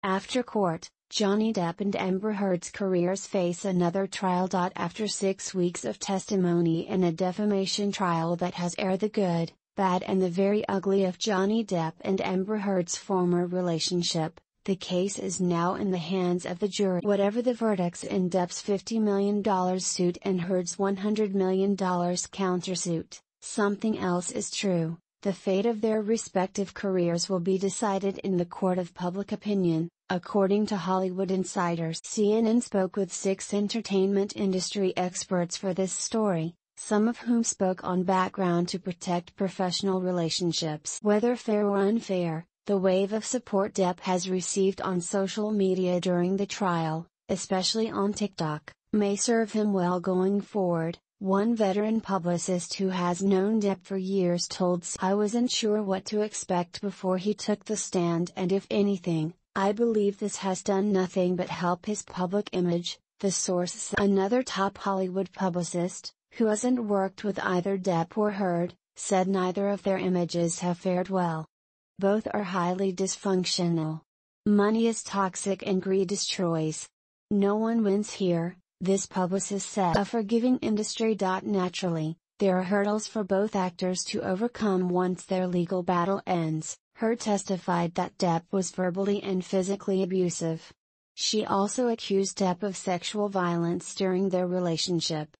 After court, Johnny Depp and Amber Heard's careers face another trial. After 6 weeks of testimony in a defamation trial that has aired the good, bad and the very ugly of Johnny Depp and Amber Heard's former relationship, the case is now in the hands of the jury. Whatever the verdicts in Depp's $50 million suit and Heard's $100 million countersuit, something else is true: the fate of their respective careers will be decided in the court of public opinion, according to Hollywood insiders. CNN spoke with 6 entertainment industry experts for this story, some of whom spoke on background to protect professional relationships. Whether fair or unfair, the wave of support Depp has received on social media during the trial, especially on TikTok, may serve him well going forward. One veteran publicist who has known Depp for years told "I wasn't sure what to expect before he took the stand, and if anything, I believe this has done nothing but help his public image," the source said. Another top Hollywood publicist, who hasn't worked with either Depp or Heard, said neither of their images have fared well. Both are highly dysfunctional. Money is toxic and greed destroys. No one wins here, this publicist said. A forgiving industry. Naturally, there are hurdles for both actors to overcome once their legal battle ends. Heard testified that Depp was verbally and physically abusive. She also accused Depp of sexual violence during their relationship.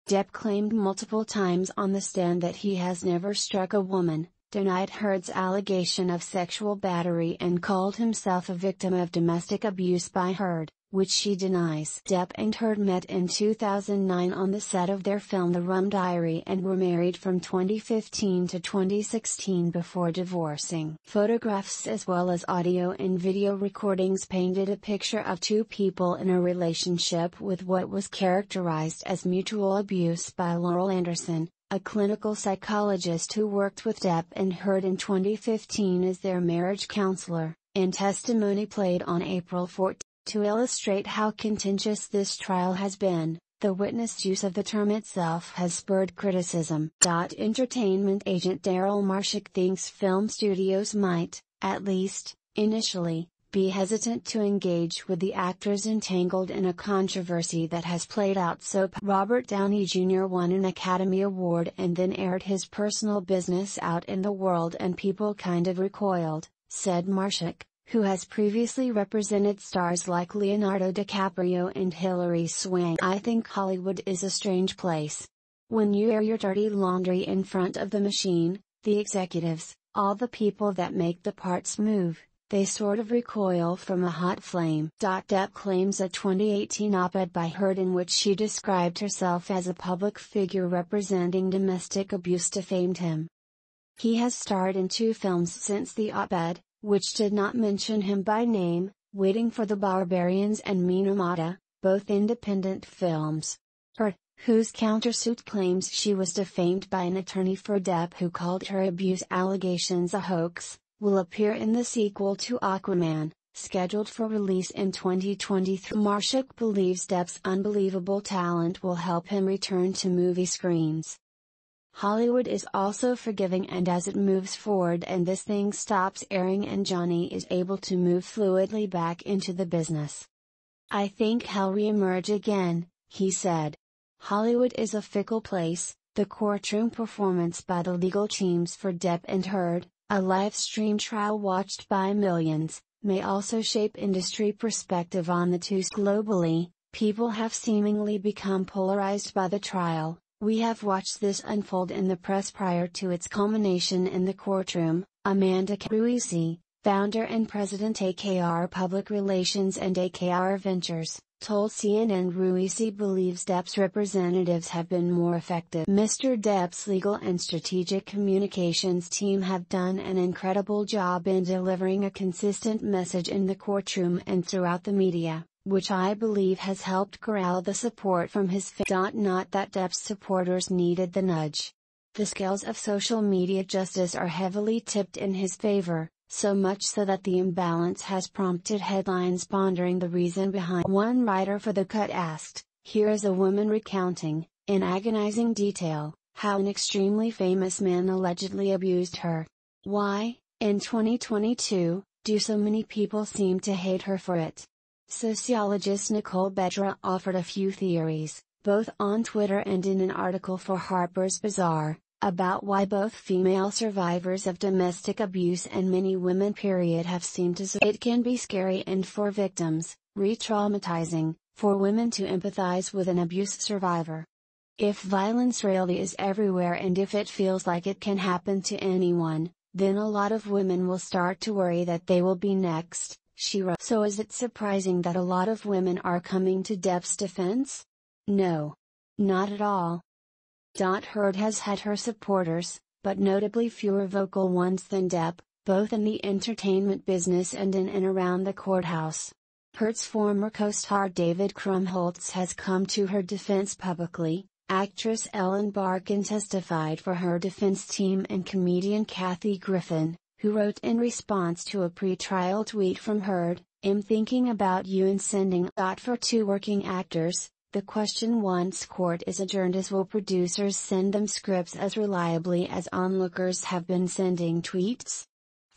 Depp claimed multiple times on the stand that he has never struck a woman, denied Heard's allegation of sexual battery and called himself a victim of domestic abuse by Heard, which she denies. Depp and Heard met in 2009 on the set of their film The Rum Diary and were married from 2015 to 2016 before divorcing. Photographs as well as audio and video recordings painted a picture of two people in a relationship with what was characterized as mutual abuse by Laurel Anderson, a clinical psychologist who worked with Depp and Heard in 2015 as their marriage counselor, in testimony played on April 14. To illustrate how contentious this trial has been, the witnessed use of the term itself has spurred criticism. Entertainment agent Daryl Marshak thinks film studios might, at least, initially, be hesitant to engage with the actors entangled in a controversy that has played out so. Robert Downey Jr. won an Academy Award and then aired his personal business out in the world and people kind of recoiled, said Marshak, who has previously represented stars like Leonardo DiCaprio and Hilary Swank. "I think Hollywood is a strange place. When you air your dirty laundry in front of the machine, the executives, all the people that make the parts move, they sort of recoil from a hot flame." Depp claims a 2018 op-ed by Heard in which she described herself as a public figure representing domestic abuse defamed him. He has starred in 2 films since the op-ed, which did not mention him by name, Waiting for the Barbarians and Minamata, both independent films. Heard, whose countersuit claims she was defamed by an attorney for Depp who called her abuse allegations a hoax, will appear in the sequel to Aquaman, scheduled for release in 2023. Marshak believes Depp's unbelievable talent will help him return to movie screens. Hollywood is also forgiving, and as it moves forward and this thing stops airing and Johnny is able to move fluidly back into the business, "I think he'll re-emerge again," he said. Hollywood is a fickle place. The courtroom performance by the legal teams for Depp and Heard, a live stream trial watched by millions, may also shape industry perspective on the two. Globally, people have seemingly become polarized by the trial. "We have watched this unfold in the press prior to its culmination in the courtroom," Amanda Ruisi, founder and president AKR Public Relations and AKR Ventures, told CNN. Ruisi believes Depp's representatives have been more effective. "Mr. Depp's legal and strategic communications team have done an incredible job in delivering a consistent message in the courtroom and throughout the media, which I believe has helped corral the support from his fans." Not that Depp's supporters needed the nudge. The scales of social media justice are heavily tipped in his favor, so much so that the imbalance has prompted headlines pondering the reason behind. One writer for The Cut asked, "Here is a woman recounting, in agonizing detail, how an extremely famous man allegedly abused her. Why, in 2022, Do so many people seem to hate her for it? Sociologist Nicole Bedra offered a few theories, both on Twitter and in an article for Harper's Bazaar, about why both female survivors of domestic abuse and many women have seemed to say it can be scary and for victims, re-traumatizing, for women to empathize with an abuse survivor. If violence really is everywhere and if it feels like it can happen to anyone, then a lot of women will start to worry that they will be next, she wrote. So is it surprising that a lot of women are coming to Depp's defense? No. Not at all. Heard has had her supporters, but notably fewer vocal ones than Depp, both in the entertainment business and in and around the courthouse. Heard's former co-star David Krumholtz has come to her defense publicly. Actress Ellen Barkin testified for her defense team, and comedian Kathy Griffin, who wrote in response to a pre-trial tweet from Heard, "I'm thinking about you and sending." For two working actors, the question once court is adjourned is, will producers send them scripts as reliably as onlookers have been sending tweets?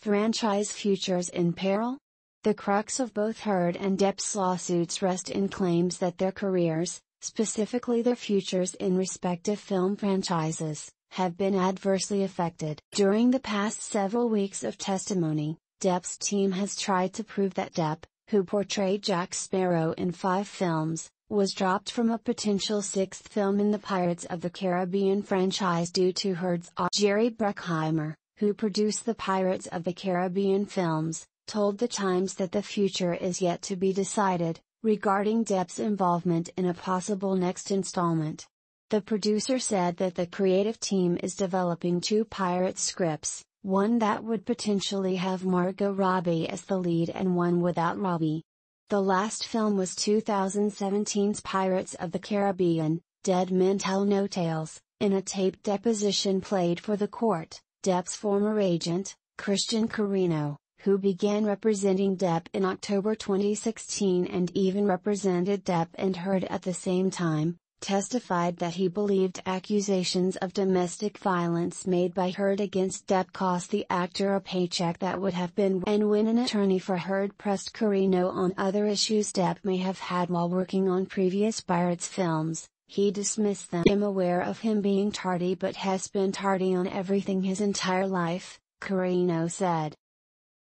Franchise futures in peril? The crux of both Heard and Depp's lawsuits rest in claims that their careers, specifically their futures in respective film franchises, have been adversely affected. During the past several weeks of testimony, Depp's team has tried to prove that Depp, who portrayed Jack Sparrow in 5 films, was dropped from a potential 6th film in the Pirates of the Caribbean franchise due to Heard's. Jerry Bruckheimer, who produced the Pirates of the Caribbean films, told The Times that the future is yet to be decided, regarding Depp's involvement in a possible next installment. The producer said that the creative team is developing 2 pirate scripts, one that would potentially have Margot Robbie as the lead and one without Robbie. The last film was 2017's Pirates of the Caribbean, Dead Men Tell No Tales. In a taped deposition played for the court, Depp's former agent, Christian Carino, who began representing Depp in October 2016 and even represented Depp and Heard at the same time, testified that he believed accusations of domestic violence made by Heard against Depp cost the actor a paycheck that would have been. And when an attorney for Heard pressed Carino on other issues Depp may have had while working on previous Pirates films, he dismissed them. "I'm aware of him being tardy, but has been tardy on everything his entire life," Carino said.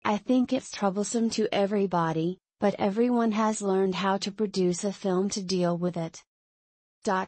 "I think it's troublesome to everybody, but everyone has learned how to produce a film to deal with it."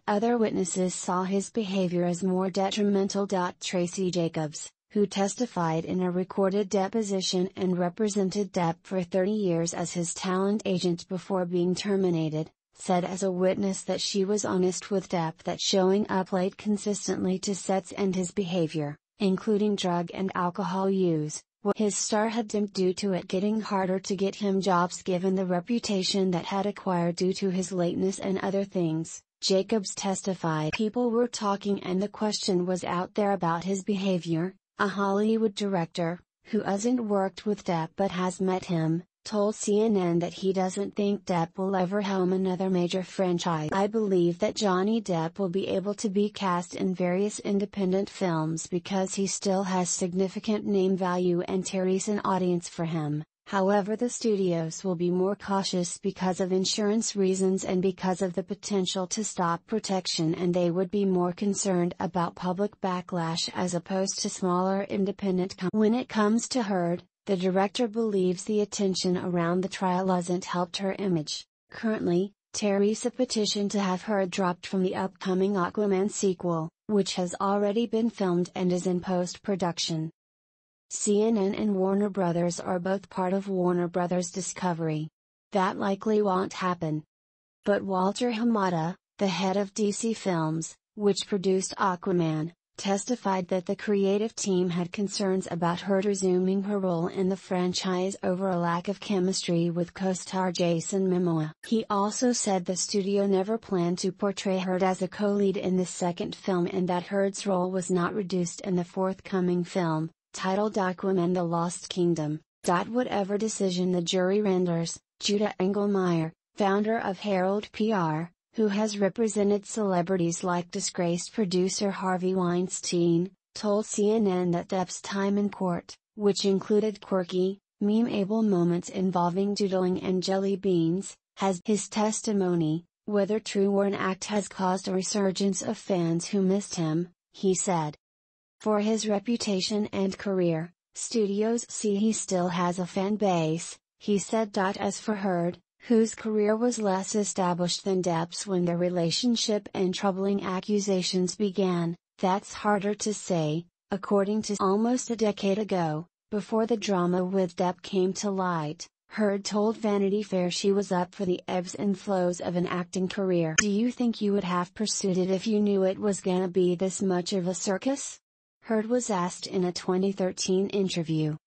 Other witnesses saw his behavior as more detrimental. Tracy Jacobs, who testified in a recorded deposition and represented Depp for 30 years as his talent agent before being terminated, said as a witness that she was honest with Depp that showing up late consistently to sets and his behavior, including drug and alcohol use, his star had dimmed due to it getting harder to get him jobs given the reputation that had acquired due to his lateness and other things. Jacobs testified people were talking and the question was out there about his behavior. A Hollywood director, who hasn't worked with Depp but has met him, told CNN that he doesn't think Depp will ever helm another major franchise. "I believe that Johnny Depp will be able to be cast in various independent films because he still has significant name value and Terry's an audience for him. However, the studios will be more cautious because of insurance reasons and because of the potential to stop protection, and they would be more concerned about public backlash as opposed to smaller independent companies." When it comes to Heard, the director believes the attention around the trial hasn't helped her image. Currently, Terry's a petition to have Heard dropped from the upcoming Aquaman sequel, which has already been filmed and is in post-production. CNN and Warner Brothers are both part of Warner Brothers Discovery. That likely won't happen. But Walter Hamada, the head of DC Films, which produced Aquaman, testified that the creative team had concerns about Heard resuming her role in the franchise over a lack of chemistry with co-star Jason Momoa. He also said the studio never planned to portray Heard as a co-lead in the second film and that Heard's role was not reduced in the forthcoming film, titled Aquaman: The Lost Kingdom. Whatever decision the jury renders, Judah Engelmeyer, founder of Herald PR, who has represented celebrities like disgraced producer Harvey Weinstein, told CNN that Depp's time in court, which included quirky, Memeable moments involving doodling and jelly beans, has his testimony, whether true or an act, has caused a resurgence of fans who missed him, he said. For his reputation and career, studios see he still has a fan base, he said. As for Heard, whose career was less established than Depp's when their relationship and troubling accusations began, that's harder to say. According to almost a decade ago, before the drama with Depp came to light, Heard told Vanity Fair she was up for the ebbs and flows of an acting career. Do you think you would have pursued it if you knew it was gonna be this much of a circus? Heard was asked in a 2013 interview.